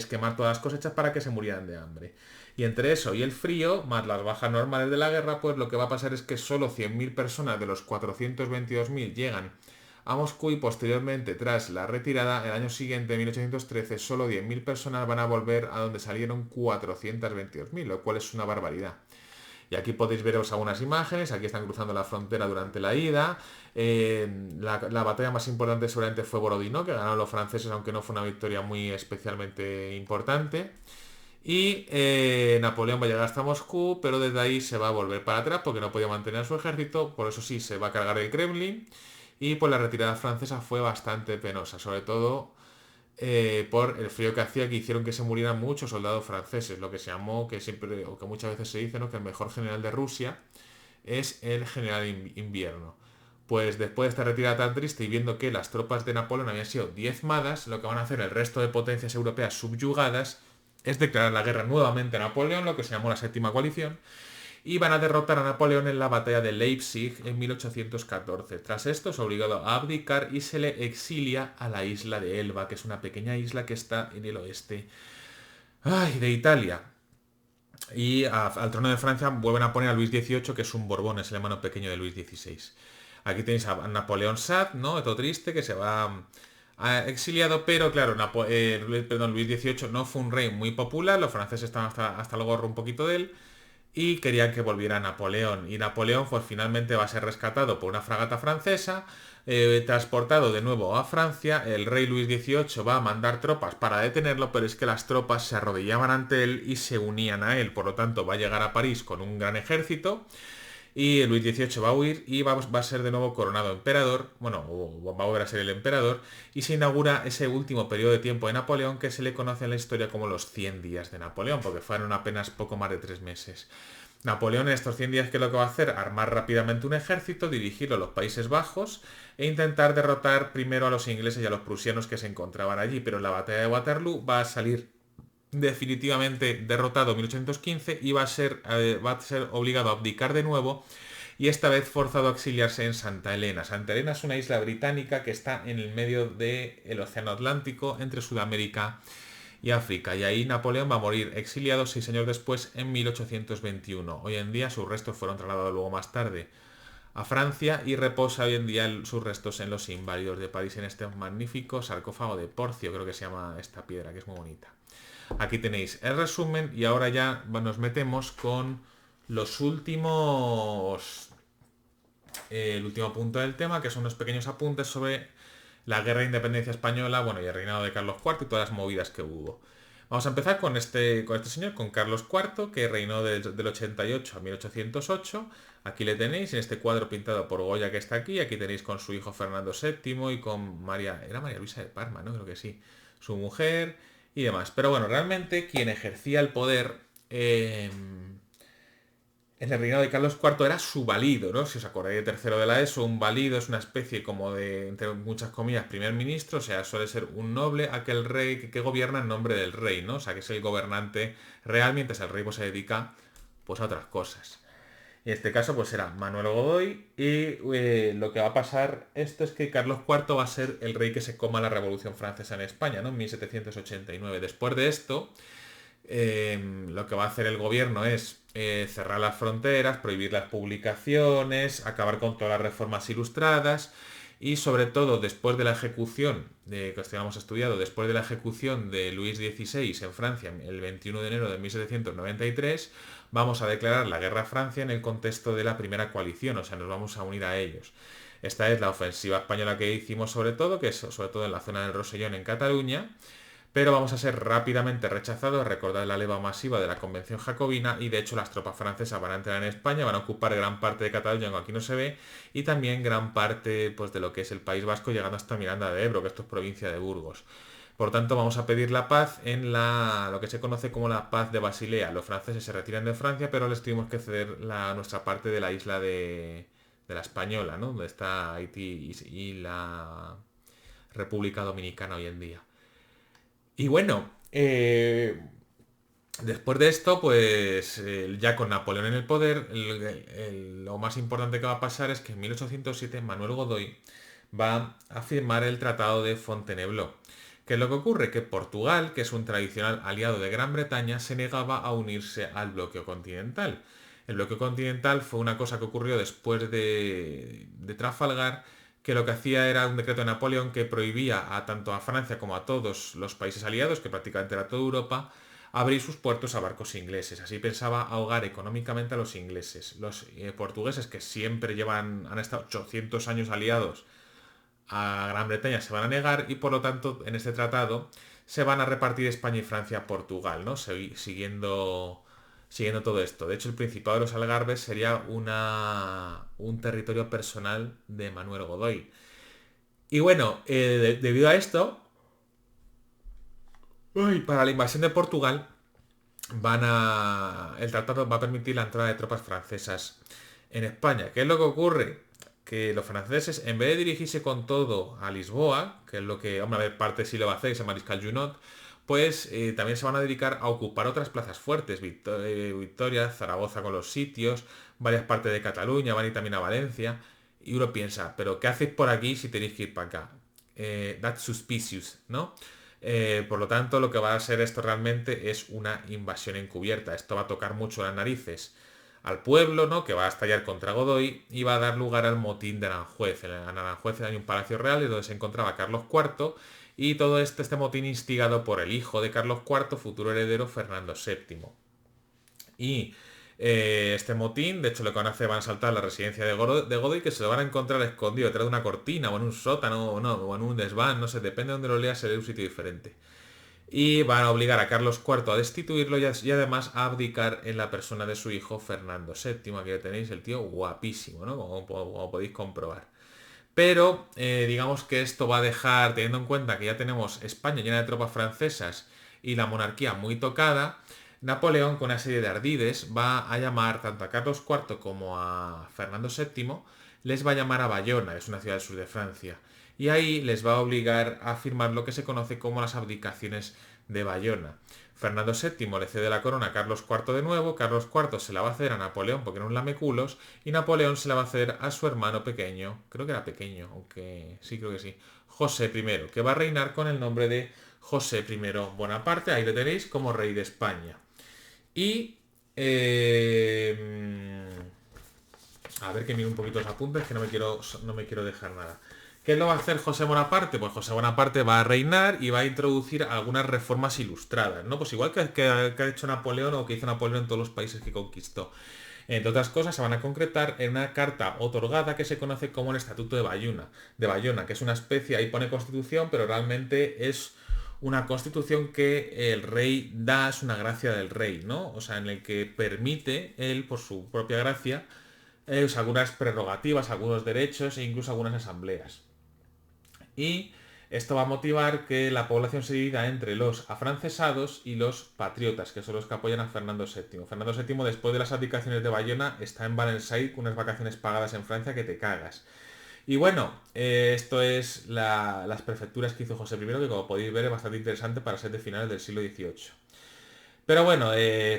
quemar todas las cosechas para que se murieran de hambre. Y entre eso y el frío, más las bajas normales de la guerra, pues lo que va a pasar es que solo 100.000 personas de los 422.000 llegan a Moscú y posteriormente, tras la retirada, el año siguiente, 1813, solo 10.000 personas van a volver a donde salieron 422.000, lo cual es una barbaridad. Y aquí podéis veros algunas imágenes, aquí están cruzando la frontera durante la ida. La batalla más importante seguramente fue Borodino, que ganaron los franceses, aunque no fue una victoria muy especialmente importante. Y Napoleón va a llegar hasta Moscú, pero desde ahí se va a volver para atrás porque no podía mantener su ejército, por eso sí se va a cargar el Kremlin. Y pues la retirada francesa fue bastante penosa, sobre todo por el frío que hacía, que hicieron que se murieran muchos soldados franceses, lo que se llamó, que siempre, o que muchas veces se dice, ¿no? Que el mejor general de Rusia es el general invierno. Pues después de esta retirada tan triste y viendo que las tropas de Napoleón habían sido diezmadas, lo que van a hacer el resto de potencias europeas subyugadas es declarar la guerra nuevamente a Napoleón, lo que se llamó la Séptima Coalición, y van a derrotar a Napoleón en la batalla de Leipzig en 1814. Tras esto es obligado a abdicar y se le exilia a la isla de Elba, que es una pequeña isla que está en el oeste de Italia. Y al trono de Francia vuelven a poner a Luis XVIII, que es un Borbón, es el hermano pequeño de Luis XVI. Aquí tenéis a Napoleón Sad, ¿no? Todo triste, que se va exiliado, pero claro, Luis XVIII no fue un rey muy popular, los franceses estaban hasta el gorro un poquito de él, y querían que volviera Napoleón. Y Napoleón pues finalmente va a ser rescatado por una fragata francesa, transportado de nuevo a Francia. El rey Luis XVIII va a mandar tropas para detenerlo, pero es que las tropas se arrodillaban ante él y se unían a él. Por lo tanto, va a llegar a París con un gran ejército. Y Luis XVIII va a huir y va a ser de nuevo coronado emperador, bueno, va a volver a ser el emperador, y se inaugura ese último periodo de tiempo de Napoleón que se le conoce en la historia como los 100 días de Napoleón, porque fueron apenas poco más de 3 meses. Napoleón en estos 100 días, ¿qué es lo que va a hacer? Armar rápidamente un ejército, dirigirlo a los Países Bajos e intentar derrotar primero a los ingleses y a los prusianos que se encontraban allí, pero en la batalla de Waterloo va a salir definitivamente derrotado en 1815 y va a ser obligado a abdicar de nuevo y esta vez forzado a exiliarse en Santa Elena. Santa Elena es una isla británica que está en el medio del Océano Atlántico entre Sudamérica y África, y ahí Napoleón va a morir exiliado 6 años después en 1821. Hoy en día sus restos fueron trasladados luego más tarde a Francia y reposa hoy en día sus restos en los Inválidos de París en este magnífico sarcófago de Porcio, creo que se llama esta piedra, que es muy bonita. Aquí tenéis el resumen y ahora ya nos metemos con los últimos... el último punto del tema, que son unos pequeños apuntes sobre la guerra de independencia española, bueno, y el reinado de Carlos IV y todas las movidas que hubo. Vamos a empezar con este señor, con Carlos IV, que reinó del 88 a 1808. Aquí le tenéis en este cuadro pintado por Goya que está aquí. Aquí tenéis con su hijo Fernando VII y con María... Era María Luisa de Parma, ¿no? Creo que sí. Su mujer y demás. Pero bueno, realmente quien ejercía el poder en el reinado de Carlos IV era su valido, ¿no? Si os acordáis de tercero de la ESO, un valido es una especie como de, entre muchas comillas, primer ministro, o sea, suele ser un noble, aquel rey que gobierna en nombre del rey, ¿no? O sea, que es el gobernante real, mientras el rey pues, se dedica pues a otras cosas. Y en este caso pues era Manuel Godoy y lo que va a pasar esto es que Carlos IV va a ser el rey que se coma la Revolución Francesa en España, ¿no? En 1789. Después de esto, lo que va a hacer el gobierno es cerrar las fronteras, prohibir las publicaciones, acabar con todas las reformas ilustradas y sobre todo después de la ejecución, que hemos estudiado, después de la ejecución de Luis XVI en Francia el 21 de enero de 1793, vamos a declarar la guerra a Francia en el contexto de la primera coalición, o sea, nos vamos a unir a ellos. Esta es la ofensiva española que hicimos sobre todo, que es sobre todo en la zona del Rosellón en Cataluña, pero vamos a ser rápidamente rechazados, recordad la leva masiva de la Convención Jacobina y de hecho las tropas francesas van a entrar en España, van a ocupar gran parte de Cataluña, como aquí no se ve, y también gran parte pues, de lo que es el País Vasco llegando hasta Miranda de Ebro, que esto es provincia de Burgos. Por tanto, vamos a pedir la paz en lo que se conoce como la paz de Basilea. Los franceses se retiran de Francia, pero les tuvimos que ceder nuestra parte de la isla de la Española, ¿no? Donde está Haití y la República Dominicana hoy en día. Y bueno, después de esto, pues ya con Napoleón en el poder, lo más importante que va a pasar es que en 1807 Manuel Godoy va a firmar el Tratado de Fontainebleau. ¿Qué es lo que ocurre? Que Portugal, que es un tradicional aliado de Gran Bretaña, se negaba a unirse al bloqueo continental. El bloqueo continental fue una cosa que ocurrió después de Trafalgar, que lo que hacía era un decreto de Napoleón que prohibía a tanto a Francia como a todos los países aliados, que prácticamente era toda Europa, abrir sus puertos a barcos ingleses. Así pensaba ahogar económicamente a los ingleses. Los portugueses, que siempre han estado 800 años aliados a Gran Bretaña, se van a negar y por lo tanto en este tratado se van a repartir España y Francia a Portugal, ¿no? Siguiendo todo esto. De hecho, el Principado de los Algarbes sería un territorio personal de Manuel Godoy. Y bueno, debido a esto, para la invasión de Portugal, el tratado va a permitir la entrada de tropas francesas en España. ¿Qué es lo que ocurre? Que los franceses, en vez de dirigirse con todo a Lisboa, que es lo que, hombre, a ver, parte sí lo va a hacer, es el Mariscal Junot, pues también se van a dedicar a ocupar otras plazas fuertes, Victoria, Zaragoza con los sitios, varias partes de Cataluña, van a ir también a Valencia, y uno piensa, pero ¿qué hacéis por aquí si tenéis que ir para acá? That's suspicious, ¿no? Por lo tanto, lo que va a ser esto realmente es una invasión encubierta. Esto va a tocar mucho las narices al pueblo, ¿no? Que va a estallar contra Godoy y va a dar lugar al motín de Aranjuez. En Aranjuez hay un palacio real donde se encontraba Carlos IV y todo este motín instigado por el hijo de Carlos IV, futuro heredero Fernando VII. Y este motín, de hecho lo que van a hacer, van a saltar la residencia de Godoy, que se lo van a encontrar escondido detrás de una cortina o en un sótano o en un desván, no sé, depende de donde lo leas, será un sitio diferente. Y van a obligar a Carlos IV a destituirlo y además a abdicar en la persona de su hijo Fernando VII. Aquí lo tenéis, el tío guapísimo, ¿no? Como podéis comprobar. Pero digamos que esto va a dejar, teniendo en cuenta que ya tenemos España llena de tropas francesas y la monarquía muy tocada, Napoleón, con una serie de ardides, va a llamar tanto a Carlos IV como a Fernando VII, les va a llamar a Bayona, es una ciudad del sur de Francia, y ahí les va a obligar a firmar lo que se conoce como las abdicaciones de Bayona. Fernando VII le cede la corona a Carlos IV de nuevo, Carlos IV se la va a ceder a Napoleón porque era un lameculos, y Napoleón se la va a ceder a su hermano pequeño, creo que era pequeño, aunque sí, creo que sí, José I, que va a reinar con el nombre de José I Bonaparte, ahí lo tenéis como rey de España. Y A ver que mire un poquito los apuntes, que no me quiero dejar nada. ¿Qué lo va a hacer José Bonaparte? Pues José Bonaparte va a reinar y va a introducir algunas reformas ilustradas, ¿no? Pues igual que ha hecho Napoleón o que hizo Napoleón en todos los países que conquistó. Entre otras cosas, se van a concretar en una carta otorgada que se conoce como el Estatuto de Bayona, que es una especie, ahí pone constitución, pero realmente es una constitución que el rey da, es una gracia del rey, ¿no? O sea, en el que permite él, por su propia gracia, algunas prerrogativas, algunos derechos e incluso algunas asambleas. Y esto va a motivar que la población se divida entre los afrancesados y los patriotas, que son los que apoyan a Fernando VII. Fernando VII, después de las abdicaciones de Bayona, está en Valensay con unas vacaciones pagadas en Francia que te cagas. Y bueno, esto es las prefecturas que hizo José I, que como podéis ver es bastante interesante para ser de finales del siglo XVIII. Pero bueno,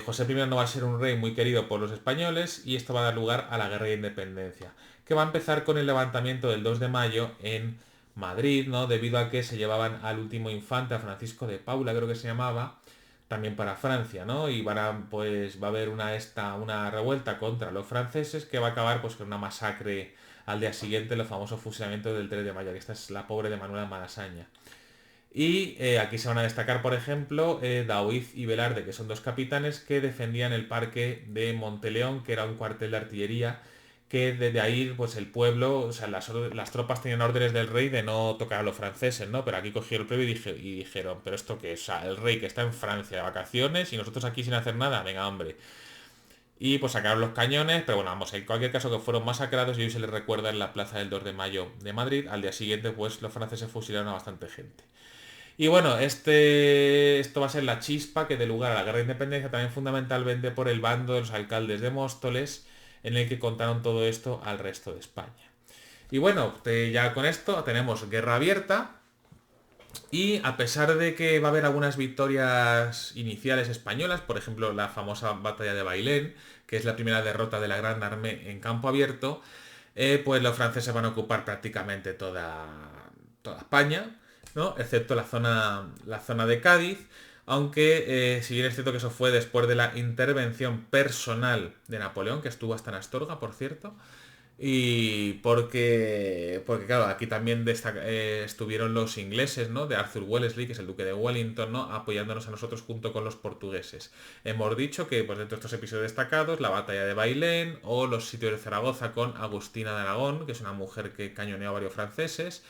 José I no va a ser un rey muy querido por los españoles y esto va a dar lugar a la Guerra de Independencia, que va a empezar con el levantamiento del 2 de mayo en Madrid, ¿no? Debido a que se llevaban al último infante, a Francisco de Paula, creo que se llamaba, también para Francia, ¿no? Y pues va a haber una revuelta contra los franceses que va a acabar pues con una masacre al día siguiente, los famosos fusilamientos del 3 de mayo, que esta es la pobre de Manuela Malasaña. Y aquí se van a destacar, por ejemplo, Daoiz y Velarde, que son dos capitanes que defendían el parque de Monteleón, que era un cuartel de artillería, que desde ahí, pues el pueblo, o sea, las tropas tenían órdenes del rey de no tocar a los franceses, ¿no? Pero aquí cogieron el pueblo y dijeron, pero esto qué es, o sea, el rey que está en Francia de vacaciones y nosotros aquí sin hacer nada, venga, hombre. Y pues sacaron los cañones, pero bueno, vamos, en cualquier caso que fueron masacrados y hoy se les recuerda en la plaza del 2 de mayo de Madrid. Al día siguiente, pues los franceses fusilaron a bastante gente. Y bueno, esto va a ser la chispa que dé lugar a la Guerra de Independencia, también fundamentalmente por el bando de los alcaldes de Móstoles, en el que contaron todo esto al resto de España. Y bueno, ya con esto tenemos guerra abierta y a pesar de que va a haber algunas victorias iniciales españolas, por ejemplo la famosa batalla de Bailén, que es la primera derrota de la Gran Armée en campo abierto, pues los franceses van a ocupar prácticamente toda España, ¿no? Excepto la zona de Cádiz, aunque si bien es cierto que eso fue después de la intervención personal de Napoleón, que estuvo hasta en Astorga, por cierto, y porque claro, aquí también estuvieron los ingleses, ¿no? De Arthur Wellesley, que es el duque de Wellington, ¿no? Apoyándonos a nosotros junto con los portugueses. Hemos dicho que pues, dentro de estos episodios destacados, la batalla de Bailén o los sitios de Zaragoza con Agustina de Aragón, que es una mujer que cañoneó a varios franceses.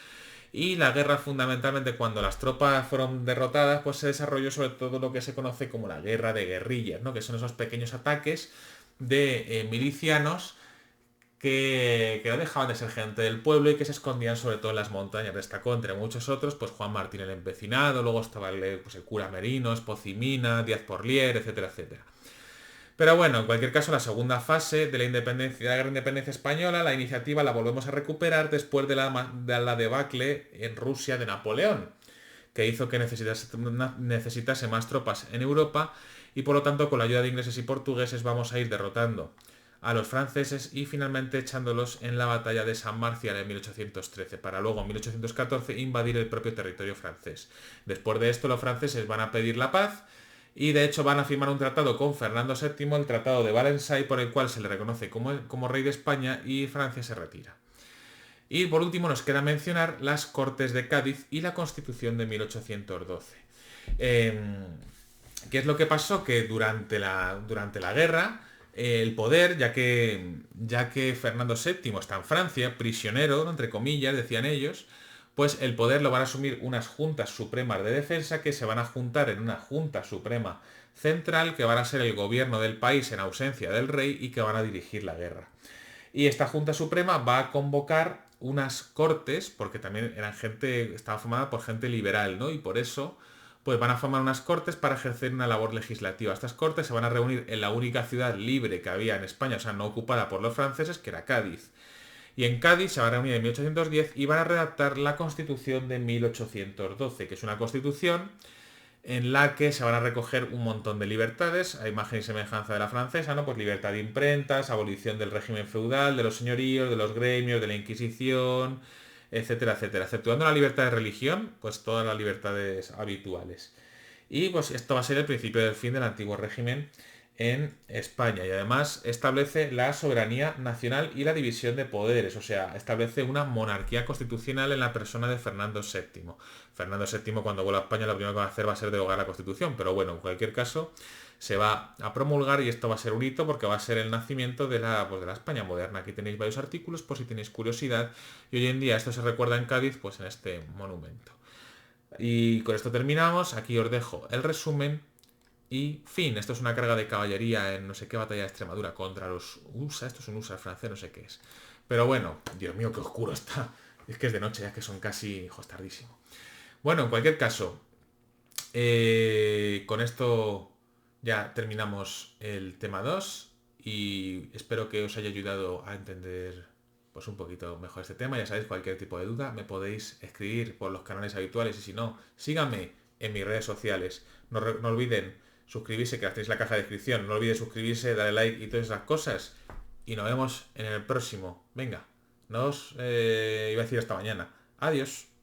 Y la guerra fundamentalmente cuando las tropas fueron derrotadas, pues se desarrolló sobre todo lo que se conoce como la guerra de guerrillas, ¿no? Que son esos pequeños ataques de milicianos que no dejaban de ser gente del pueblo y que se escondían sobre todo en las montañas. Destacó entre muchos otros, pues Juan Martín el Empecinado, luego estaba el cura Merino, Espocimina, Díaz Porlier, etcétera, etcétera. Pero bueno, en cualquier caso, la segunda fase de la independencia, de la Guerra de Independencia española, la iniciativa la volvemos a recuperar después de la debacle en Rusia de Napoleón, que hizo que necesitase más tropas en Europa y por lo tanto con la ayuda de ingleses y portugueses vamos a ir derrotando a los franceses y finalmente echándolos en la batalla de San Marcial en 1813, para luego en 1814 invadir el propio territorio francés. Después de esto los franceses van a pedir la paz y de hecho van a firmar un tratado con Fernando VII, el Tratado de Valensay, por el cual se le reconoce como rey de España y Francia se retira. Y por último nos queda mencionar las Cortes de Cádiz y la Constitución de 1812. ¿Qué es lo que pasó? Que durante la guerra el poder, ya que Fernando VII está en Francia, prisionero, entre comillas, decían ellos, pues el poder lo van a asumir unas juntas supremas de defensa que se van a juntar en una junta suprema central que van a ser el gobierno del país en ausencia del rey y que van a dirigir la guerra. Y esta Junta Suprema va a convocar unas cortes, porque también estaba formada por gente liberal, ¿no? Y por eso, pues van a formar unas cortes para ejercer una labor legislativa. Estas cortes se van a reunir en la única ciudad libre que había en España, o sea, no ocupada por los franceses, que era Cádiz. Y en Cádiz se van a reunir en 1810 y van a redactar la Constitución de 1812, que es una constitución en la que se van a recoger un montón de libertades, a imagen y semejanza de la francesa, ¿no? Pues libertad de imprentas, abolición del régimen feudal, de los señoríos, de los gremios, de la Inquisición, etcétera, etcétera. Exceptuando la libertad de religión, pues todas las libertades habituales. Y pues esto va a ser el principio del fin del antiguo régimen en España y además establece la soberanía nacional y la división de poderes, o sea, establece una monarquía constitucional en la persona de Fernando VII. Fernando VII cuando vuelva a España lo primero que va a hacer va a ser derogar la Constitución, pero bueno, en cualquier caso se va a promulgar y esto va a ser un hito porque va a ser el nacimiento pues, de la España moderna. Aquí tenéis varios artículos por si tenéis curiosidad y hoy en día esto se recuerda en Cádiz pues en este monumento. Y con esto terminamos, aquí os dejo el resumen y fin, esto es una carga de caballería en no sé qué batalla de Extremadura contra los USA, esto es un USA francés, no sé qué es. Pero bueno, Dios mío, qué oscuro está. Es que es de noche, ya que son casi, hijo, es tardísimo. Bueno, en cualquier caso, con esto ya terminamos el tema 2 y espero que os haya ayudado a entender pues un poquito mejor este tema. Ya sabéis, cualquier tipo de duda me podéis escribir por los canales habituales y si no, síganme en mis redes sociales. No olviden suscribirse, que tenéis la caja de descripción. No olviden suscribirse, darle like y todas esas cosas. Y nos vemos en el próximo. Venga, iba a decir hasta mañana. Adiós.